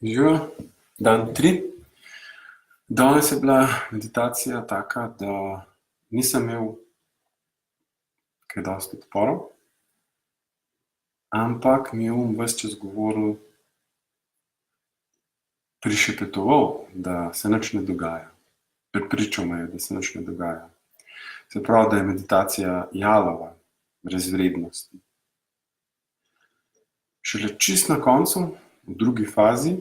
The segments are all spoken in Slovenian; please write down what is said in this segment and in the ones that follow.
Živijo, dan 3. Danes je bila meditacija taka, da nisem imel kaj dosti odporov, ampak mi je ves čas govoril, prišepetoval, da se nič ne dogaja. Prepričal me je, da se nič ne dogaja. Se pravi, da je meditacija jalova, brez vrednosti. Šele čist na koncu, v drugi fazi,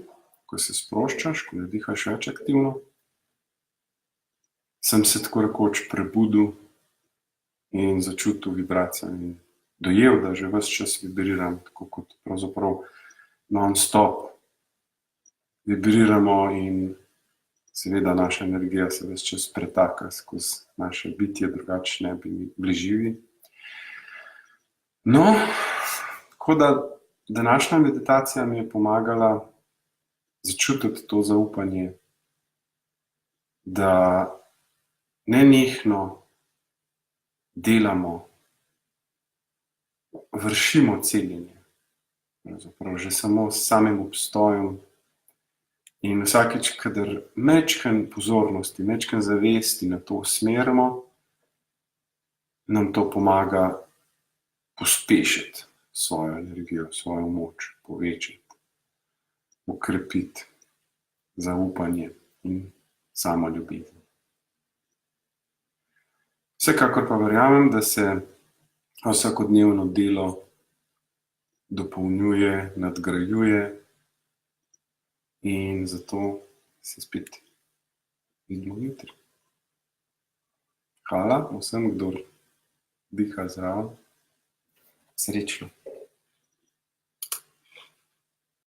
ko se sproščaš, ko nadihaš več aktivno, sem se tako rekoč prebudil in začutil vibracijo in dojel, da že ves čas vibriram, tako kot pravzaprav non-stop vibriramo in seveda naša energija se ves čas pretaka skozi naše bitje, drugače ne bi bili živi. No, tako da današnja meditacija mi je pomagala začutiti to zaupanje, da nenehno delamo, vršimo celjenje, pravzaprav že samo s samim obstojem. In vsakič, kadar majčkeno pozornosti, majčkeno zavesti na to usmerimo, nam to pomaga pospešiti svojo energijo, svojo moč, povečati, okrepiti zaupanje in samoljubezen. Vsekakor pa verjamem, da se vsakodnevno delo dopolnjuje, nadgrajuje in zato se spet vidimo jutri. Hvala vsem, kdor diha zraven. Srečno.